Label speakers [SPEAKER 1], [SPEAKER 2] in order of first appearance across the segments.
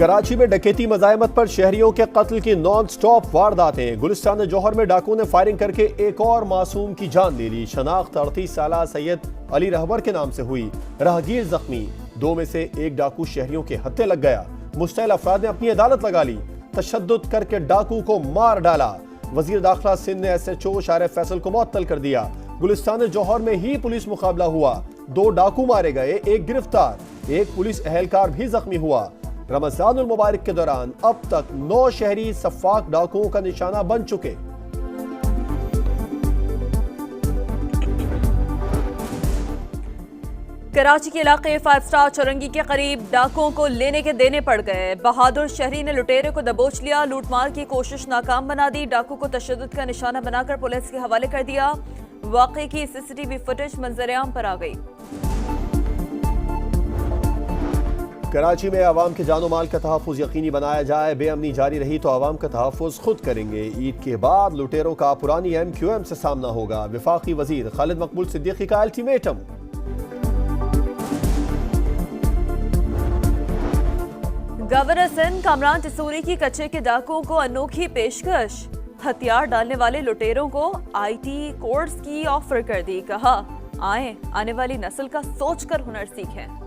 [SPEAKER 1] कराची में डकैती मज़ाहमत पर शहरियों के कत्ल की नॉन स्टॉप वारदातें। गुलिस्तान जौहर में डाकू ने फायरिंग करके एक और मासूम की जान ले ली। शनाख्त 38 साला सैयद अली रहबर के नाम से हुई। राहगीर जख्मी, दो में से एक डाकू शहरियों के हत्थे लग गया। मुश्तइल अफराद ने अपनी अदालत लगा ली। तशद्दुद करके डाकू को मार डाला। वजीर दाखिला सिंध ने SHO शारिफ फैसल को मुअत्तल कर दिया। गुलिस्तान जौहर में ही पुलिस मुकाबला हुआ। 2 डाकू मारे गए, 1 गिरफ्तार, 1 पुलिस एहलकार भी जख्मी हुआ। रमजानुल मुबारक के दौरान अब तक 9 शहरी सफाक डाकुओं का निशाना बन चुके।
[SPEAKER 2] कराची के इलाके 5 स्टार चौरंगी के करीब डाकुओं को लेने के देने पड़ गए। बहादुर शहरी ने लुटेरे को दबोच लिया। लूटमार की कोशिश नाकाम बना दी। डाकू को तशद्दुद का निशाना बनाकर पुलिस के हवाले कर दिया। वाकये की CCTV फुटेज मंजर-ए-आम पर आ गई।
[SPEAKER 1] कराची में आवाम के जानो माल का तहफ़्फ़ुज़ यकीनी बनाया जाए। बेअमनी जारी रही तो आवाम का तहफ़्फ़ुज़ खुद करेंगे। ईद के बाद लुटेरों का पुरानी MQM से सामना होगा। वफाकी वजीर खालिद मकबूल सिद्दीकी का अल्टीमेटम।
[SPEAKER 2] गवर्नर सिंध कामरान टिसूरी की कच्चे के डाकुओं को अनोखी पेशकश। हथियार डालने वाले लुटेरों को IT कोर्स की ऑफर कर दी। कहा, आए आने वाली नस्ल का सोचकर हुनर सीखें।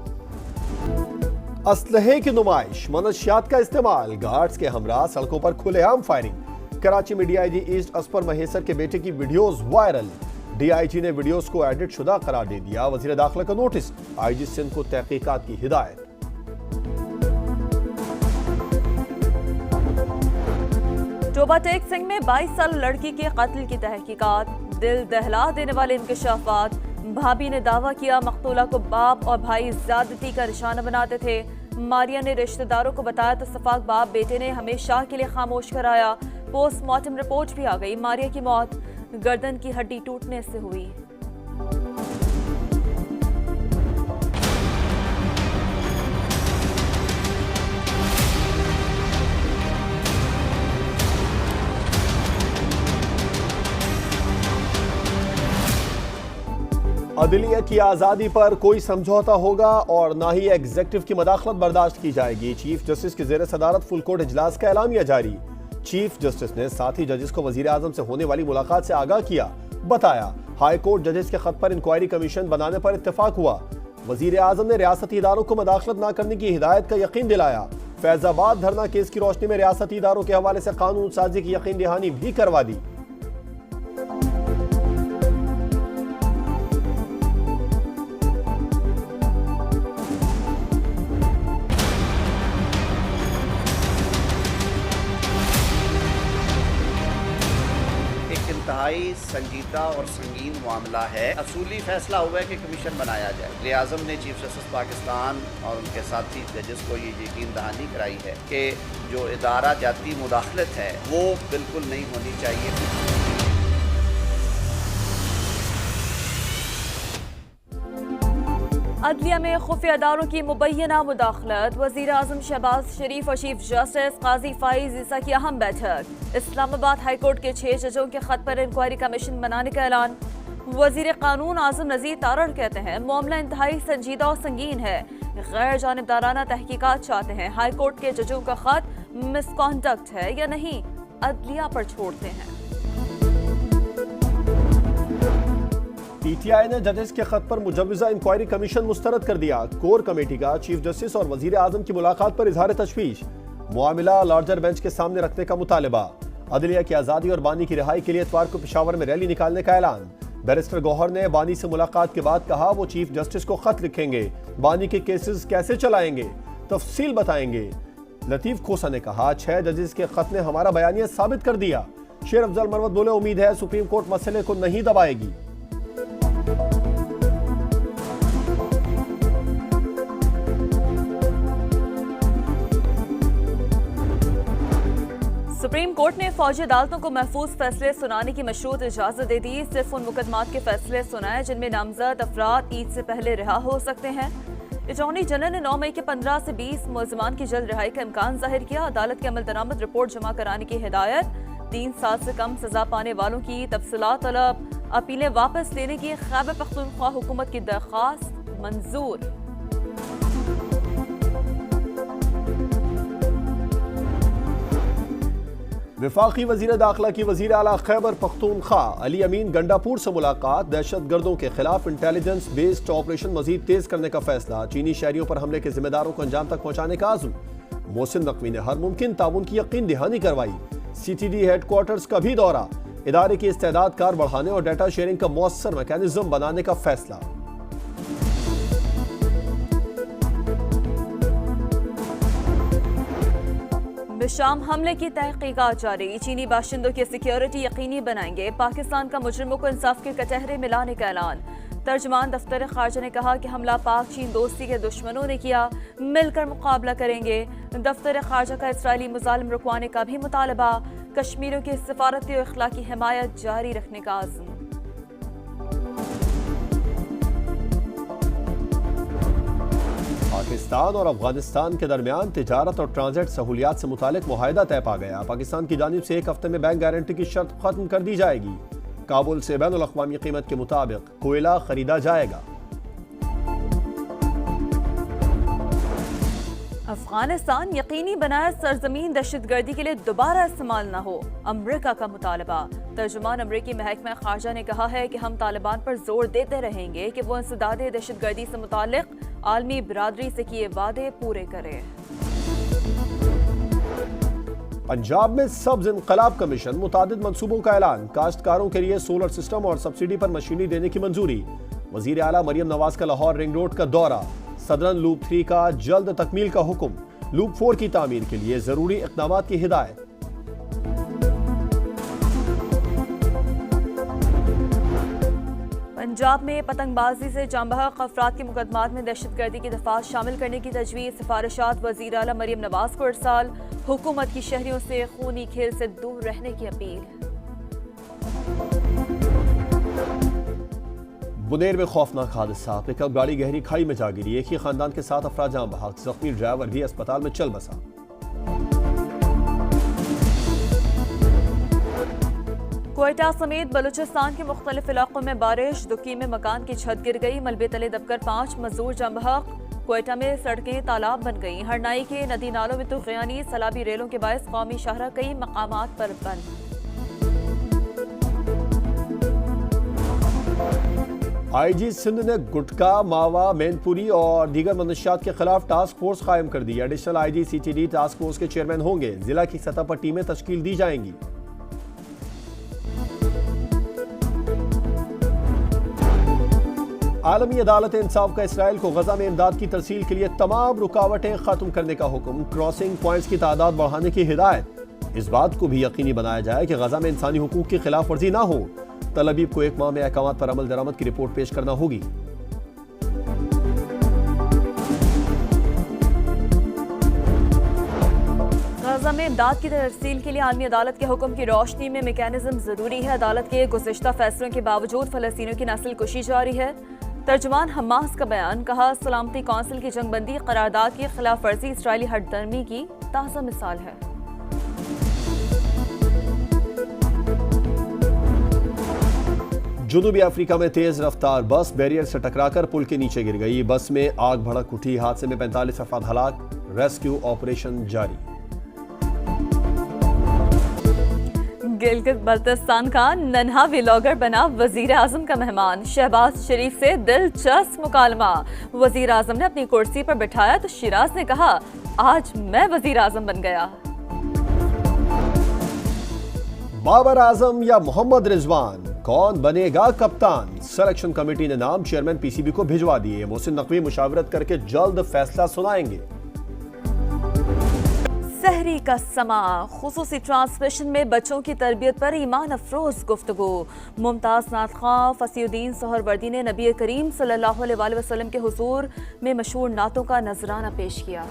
[SPEAKER 1] असलहे की नुमाइश, मनशियात का इस्तेमाल, गार्ड्स के हमरा सड़कों पर खुलेआम फायरिंग। कराची में DIG ईस्ट असफर महेसर के बेटे की वीडियोस वायरल। DIG ने वीडियोस को एडिट शुदा करार दे दिया। वजीर दाखिला का नोटिस, IG सिंध को तहकीकात की हिदायत।
[SPEAKER 2] टोबा टेक सिंह में 22 साल लड़की के कत्ल की तहकीकात। दिल दहला देने वाले इंकशाफात। भाभी ने दावा किया मकतूला को बाप और भाई ज्यादती का निशाना बनाते थे। मारिया ने रिश्तेदारों को बताया तो सफाक बाप बेटे ने हमेशा के लिए खामोश कराया। पोस्टमार्टम रिपोर्ट भी आ गई। मारिया की मौत गर्दन की हड्डी टूटने से हुई।
[SPEAKER 1] अदलिया की आज़ादी पर कोई समझौता होगा और ना ही एग्जेक्टिव की मदाखलत बर्दाश्त की जाएगी। चीफ जस्टिस की ज़ेर सदारत फुल कोर्ट इजलास का ऐलामिया जारी। चीफ जस्टिस ने साथी जजेस को वजीर आजम से होने वाली मुलाकात से आगाह किया। बताया, हाई कोर्ट जजेस के खत पर इंक्वायरी कमीशन बनाने पर इत्तेफाक हुआ। वजीर आजम ने रियासती इदारों को मदाखलत न करने की हिदायत का यकीन दिलाया। फैजाबाद धरना केस की रोशनी में रियासती इदारों के हवाले से कानून साजी की यकीन दहानी भी करवा दी।
[SPEAKER 3] इंतहाई संजीदा और संगीन मामला है। असूली फैसला हुआ है कि कमीशन बनाया जाए। वज़ीर आज़म ने चीफ जस्टिस पाकिस्तान और उनके साथी जजेस को ये यकीन दहानी कराई है कि जो इदारा जाती मुदाखलत है वो बिल्कुल नहीं होनी चाहिए।
[SPEAKER 2] अदलिया में खुफिया अदारों की मुबैना मुदाखलत। वज़ीर आज़म शहबाज शरीफ और चीफ जस्टिस काजी फाइज ईसा की अहम बैठक। इस्लामाबाद हाई कोर्ट के 6 जजों के खत पर इंक्वायरी कमीशन बनाने का ऐलान। वज़ीर कानून आज़म नज़ीर तारड़ कहते हैं मामला इंतहाई संजीदा और संगीन है। गैर जानिबदाराना तहकीकात चाहते हैं। हाई कोर्ट के जजों का खत मिसकॉन्डक्ट है या नहीं, अदलिया पर छोड़ते हैं।
[SPEAKER 1] PTI ने जजेस के खत पर मुजव्वज़ा इंक्वायरी कमीशन मुस्तरद कर दिया। कोर कमेटी का चीफ जस्टिस और वजीर आजम की मुलाकात पर इजहार तशवीश। मामला लार्जर बेंच के सामने रखने का मुतालबा। अदलिया की आज़ादी और बानी की रिहाई के लिए इतवार को पेशावर में रैली निकालने का ऐलान। बैरिस्टर गौहर ने बानी से मुलाकात के बाद कहा वो चीफ जस्टिस को खत लिखेंगे। बानी के केसेस कैसे चलाएंगे, तफसील बताएंगे। लतीफ खोसा ने कहा 6 जजेस के खत ने हमारा बयानिया साबित कर दिया। शेर अफजल मरवत बोले उम्मीद है सुप्रीम कोर्ट मसले को नहीं दबाएगी।
[SPEAKER 2] सुप्रीम कोर्ट ने फौजी अदालतों को महफूज फैसले सुनाने की मशरूत इजाजत दे दी। सिर्फ उन मुकदमात के फैसले सुनाए जिनमें नामजद अफराद ईद से पहले रिहा हो सकते हैं। अटॉर्नी जनरल ने 9 मई के 15 से 20 मुलजमान की जल्द रिहाई का इम्कान जाहिर किया। अदालत के अमल दरामद रिपोर्ट जमा कराने की हिदायत। 3 साल से कम सजा पाने वालों की तफसीलात तलब। अपीलें वापस लेने की खैबर पख्तूनख्वा हुकूमत की दरख्वास्त मंजूर।
[SPEAKER 1] वफाकी वजीर दाखिला की वजीर आला खैबर पख्तूनख्वा अली अमीन गंडापुर से मुलाकात। दहशत गर्दों के खिलाफ इंटेलिजेंस बेस्ड ऑपरेशन मजीद तेज करने का फैसला। चीनी शहरियों पर हमले के जिम्मेदारों को अंजाम तक पहुंचाने का आज़म। मोहसिन नकवी ने हर मुमकिन ताउन की यकीन दहानी करवाई। CTD हेडक्वार्टर्स का भी दौरा। इदारे की इस्तेदाद कार बढ़ाने और डाटा शेयरिंग का मौसर मैकेनिज्म बनाने का फैसला।
[SPEAKER 2] शाम हमले की तहकीकात जारी। चीनी बाशिंदों की सिक्योरिटी यकीनी बनाएंगे। पाकिस्तान का मुजरिमों को इंसाफ के कटहरे में लाने का ऐलान। तर्जमान दफ्तर खारजा ने कहा कि हमला पाक चीन दोस्ती के दुश्मनों ने किया, मिलकर मुकाबला करेंगे। दफ्तर खारजा का इसराइली मुजालिम रुकवाने का भी मुतालबा। कश्मीरियों की सफारती और अखलाकी हिमायत जारी रखने का आज़म।
[SPEAKER 1] पाकिस्तान और अफगानिस्तान के दरमियान तिजारत और ट्रांजिट सहूलियात से मुतालिक मुआहिदा तय पा गया। पाकिस्तान की जानिब से 1 हफ्ते में बैंक गारंटी की शर्त खत्म कर दी जाएगी। काबुल से बैनुल अक़वामी कीमत के मुताबिक कोयला खरीदा जाएगा।
[SPEAKER 2] अफगानिस्तान यकीनी बनाए सरजमीन दहशतगर्दी के लिए दोबारा इस्तेमाल न हो, अमरीका का मुतालबा। तर्जुमान अमरीकी महकमा खारजा ने कहा है कि हम तालिबान पर जोर देते रहेंगे कि वो इंसदादे दहशतगर्दी से मुतालिक आलमी बिरादरी से किए वादे पूरे करें।
[SPEAKER 1] पंजाब में सब्ज इनकलाब कमीशन मुतादिद मंसूबों का ऐलान। काश्तकारों के लिए सोलर सिस्टम और सब्सिडी पर मशीनरी देने की मंजूरी। वजीर आला मरियम नवाज का लाहौर रिंग रोड का दौरा। सदरन लूप 3 का जल्द तकमील का हुक्म। लूप 4 की तामीर के लिए जरूरी इक़दाम की हिदायत।
[SPEAKER 2] पंजाब में पतंगबाजी से जांबहक अफराद के मुकदमात में दहशतगर्दी की दफात शामिल करने की तजवीज़। सिफारिशात वज़ीर आला मरियम नवाज को इरसाल। हुकूमत की शहरियों से खूनी खेल से दूर रहने की अपील।
[SPEAKER 1] बुनेर में खौफनाक हादसा। पिकअप गाड़ी गहरी खाई में जा गिरी। एक ही खानदान के 7 अफराद जान बहक। जख्मी ड्राइवर भी अस्पताल में चल बसा।
[SPEAKER 2] क्वेटा समेत बलूचिस्तान के मुख्तलिफ इलाकों में बारिश। दुक्की में मकान की छत गिर गई। मलबे तले दबकर 5 मजदूर जान बहक। क्वेटा में सड़कें तालाब बन गई। हरनाई के नदी नालों में तूफ़ानी सैलाबी रेलों के बायस कौमी शाहरा कई मकामात पर बंद।
[SPEAKER 1] IG सिंध ने गुटका, मावा, मैनपुरी और दीगर मनशियात के खिलाफ टास्क फोर्स कायम कर दी। Additional IG CTD task force के चेयरमैन होंगे। जिला की सतह पर टीमें तश्कील दी जाएंगी। आलमी अदालत इंसाफ का इसराइल को गजा में इमदाद की तरसील के लिए तमाम रुकावटें खत्म करने का हुक्म। क्रॉसिंग पॉइंट्स की तादाद बढ़ाने की हिदायत। इस बात को भी यकीनी बनाया जाए कि गजा में इंसानी हुकूक की खिलाफ वर्जी ना हो। तल अबीब को 1 माह में अहकामात पर अमल दरामद की रिपोर्ट पेश करना होगी।
[SPEAKER 2] गजा में इमदाद की तरसील के लिए आलमी अदालत के हुक्म की रोशनी में मैकेनिज्म जरूरी है। अदालत के गुज़िश्ता फैसलों के बावजूद फलस्तीनियों की नस्ल कुशी जारी है। तर्जुमान हमास का बयान। कहा, सलामती कौंसिल की जंगबंदी करारदाद की खिलाफ वर्जी इसराइली हटदर्मी की ताज़ा मिसाल है।
[SPEAKER 1] जुनूबी अफ्रीका में तेज रफ्तार बस बैरियर से टकराकर पुल के नीचे गिर गई। बस में आग भड़क उठी। हादसे में 45 अफराद हलाक। रेस्क्यू ऑपरेशन जारी।
[SPEAKER 2] गिलगित बल्तिस्तान का नन्हा व्लॉगर बना वजीर आजम का मेहमान। शहबाज शरीफ से दिलचस्प मुकालमा। वजीर आजम ने अपनी कुर्सी पर बिठाया तो शिराज ने कहा, आज मैं वजीर आजम बन गया।
[SPEAKER 1] बाबर आजम या मोहम्मद रिजवान, कौन बनेगा कप्तान? सिलेक्शन कमेटी ने नाम चेयरमैन PCB को भिजवा दिए। मोहसिन नकवी मुशावरत करके जल्द फैसला सुनाएंगे।
[SPEAKER 2] सहरी का समा। खुसूसी ट्रांसमिशन में बच्चों की तरबियत पर ईमान अफरोज गुफ्तगू। मुमताज नात खां फसीउद्दीन सोहरवर्दी ने नबी करीम सल्लल्लाहु अलैहि वसल्लम के हुजूर में मशहूर नातों का नजराना पेश किया।